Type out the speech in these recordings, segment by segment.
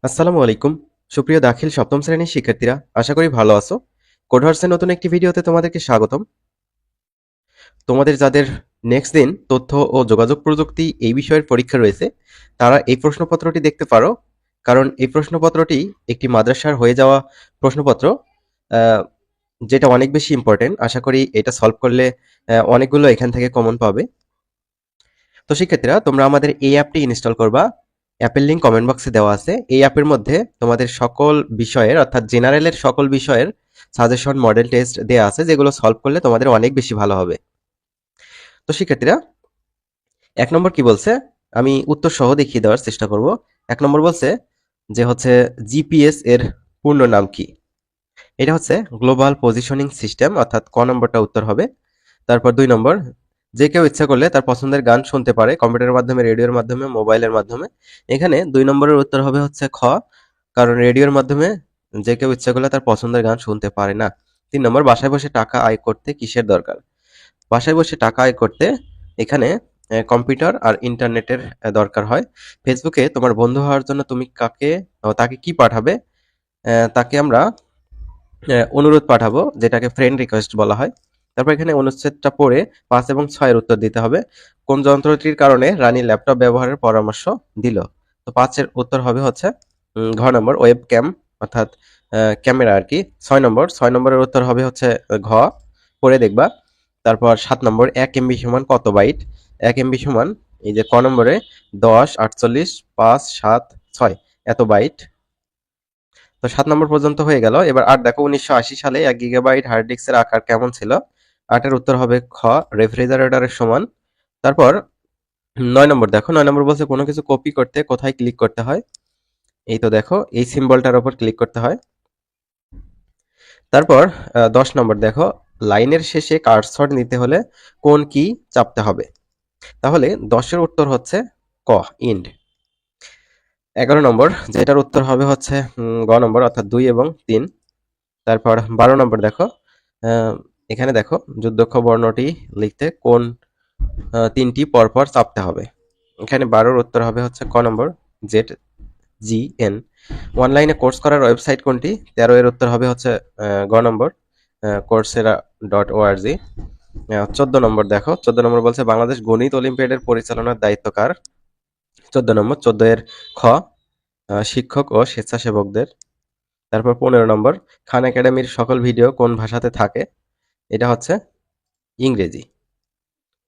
আসসালামু আলাইকুম। সুপ্রিয় দাখিল সপ্তম শ্রেণীর শিক্ষার্থীরা, আশা করি ভালো আছো। কোডহার্সের নতুন একটি ভিডিওতে তোমাদেরকে স্বাগতম। তোমাদের যাদের নেক্সট দিন তথ্য ও যোগাযোগ প্রযুক্তি এই বিষয়ের পরীক্ষা রয়েছে, তারা এই প্রশ্নপত্রটি দেখতে পারো। কারণ এই প্রশ্নপত্রটি একটি মাদ্রাসার হয়ে যাওয়া প্রশ্নপত্র, আহ, যেটা অনেক বেশি ইম্পর্টেন্ট। আশা করি এটা সলভ করলে অনেকগুলো এখান থেকে কমন পাবে। তো শিক্ষার্থীরা, তোমরা আমাদের এই অ্যাপটি ইনস্টল করবা। অ্যাপের লিঙ্ক কমেন্ট বক্সে দেওয়া আছে। এই অ্যাপের মধ্যে তোমাদের সকল বিষয়ের, অর্থাৎ জেনারেলের সকল বিষয়ের সাজেশন, মডেল টেস্ট দেওয়া আছে, যেগুলো সলভ করলে তোমাদের অনেক বেশি ভালো হবে। তো শিক্ষার্থীরা, 1 নম্বর কি বলছে, আমি উত্তর সহ দেখিয়ে দেওয়ার চেষ্টা করব। 1 নম্বর বলছে যে হচ্ছে জিপিএস এর পূর্ণ নাম কি। এটা হচ্ছে গ্লোবাল পজিশনিং সিস্টেম, অর্থাৎ ক নম্বরটা উত্তর হবে। তারপর 2 নম্বর, যে কেউ ইচ্ছা করলে তার পছন্দের গান শুনতে পারে কম্পিউটারের মাধ্যমে, রেডিওর মাধ্যমে, মোবাইলের মাধ্যমে। এখানে 2 নম্বরের উত্তর হবে হচ্ছে খ, কারণ রেডিওর মাধ্যমে যে কেউ ইচ্ছা করলে তার পছন্দের গান শুনতে পারে না। 3 নম্বর, বাসায় বসে টাকা আয় করতে কিসের দরকার। বাসায় বসে টাকা আয় করতে এখানে কম্পিউটার আর ইন্টারনেটের দরকার হয়। ফেসবুকে তোমার বন্ধু হওয়ার জন্য তুমি তাকে কি পাঠাবে। তাকে আমরা অনুরোধ পাঠাবো, যেটাকে ফ্রেন্ড রিকোয়েস্ট বলা হয়। তারপর এখানে অনুচ্ছেদটা পড়ে 5 এবং 6 এর উত্তর দিতে হবে। কোন যন্ত্রটির কারণে রানী ল্যাপটপ ব্যবহারের পরামর্শ দিল। তো 5 এর উত্তর হবে হচ্ছে ঘ নম্বর, ওয়েব ক্যাম, অর্থাৎ ক্যামেরা আর কি। 6 নম্বরের উত্তর হবে হচ্ছে ঘ, পড়ে দেখবা। তারপর 7 নম্বর, 1 MB সমান কত বাইট। 1 MB সমান, এই যে ক নম্বরে, 10, 48, 5, 7, 6 এত বাইট। তো 7 নম্বর পর্যন্ত হয়ে গেল। এবার 8 দেখো, 1980 সালে 1 GB হার্ড ডিস্কের আকার কেমন ছিল। 8 এর উত্তর হবে খ, রেফ্রিজারেটরের সমান। তারপর 9 নম্বর দেখো, 9 নম্বর বলছে কোনো কিছু কপি করতে কোথায় ক্লিক করতে হয়। এই তো দেখো, এই সিম্বলটার উপর ক্লিক করতে হয়। তারপর 10 নম্বর দেখো, লাইনের শেষে কার্সর নিতে হলে কোন কি চাপতে হবে। তাহলে 10-এর উত্তর হচ্ছে ক, ইন্ড। 11 নম্বর, যেটার উত্তর হবে হচ্ছে গ নম্বর, অর্থাৎ 2 এবং 3। তারপর 12 নম্বর দেখো, আহ, এখানে দেখো যুদ্ধক্ষ বর্ণটি লিখতে কোন 3টি পরপর চাপতে হবে। এখানে 12-র উত্তর হবে হচ্ছে ক নম্বর, জেড, জি, এন। অনলাইনে কোর্স করার ওয়েবসাইট কোনটি। 13 এর উত্তর হবে হচ্ছে গ নম্বর, coursera.org। 14 নম্বর দেখো, 14 নম্বর বলছে বাংলাদেশ গণিত অলিম্পিয়াডের পরিচালনার দায়িত্ব কার। 14 নম্বর, 14 এর খ, শিক্ষক ও স্বেচ্ছাসেবকদের। তারপর 15 নম্বর, খান একাডেমির সকল ভিডিও কোন ভাষাতে থাকে। এটা হচ্ছে ইংরেজি।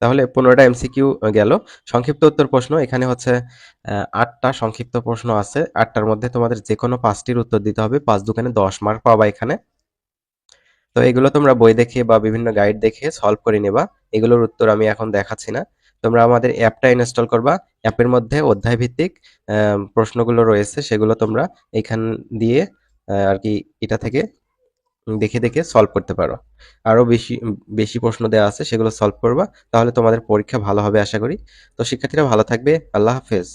তাহলে 15টা এমসিকিউ গেল। সংক্ষিপ্ত উত্তর প্রশ্ন, এখানে হচ্ছে 8টা সংক্ষিপ্ত প্রশ্ন আছে। 8টার মধ্যে তোমাদের যে কোনো 5টির উত্তর দিতে হবে। 5 দুগুণে 10 মার্ক পাবা এখানে। তো এগুলো তোমরা বই দেখে বা বিভিন্ন গাইড দেখে সলভ করে নেবা। এগুলোর উত্তর আমি এখন দেখাচ্ছি না। তোমরা আমাদের অ্যাপটা ইনস্টল করবা। অ্যাপের মধ্যে অধ্যায় ভিত্তিক প্রশ্নগুলো রয়েছে, সেগুলো তোমরা এখান দিয়ে আর কি এটা থেকে দেখে দেখে সলভ করতে পারো। আরো বেশি বেশি প্রশ্ন দেওয়া আছে, সেগুলো সলভ করবা। তাহলে তোমাদের পরীক্ষা ভালো হবে আশা করি। তো শিক্ষার্থীরা ভালো থাকবে। আল্লাহ হাফেজ।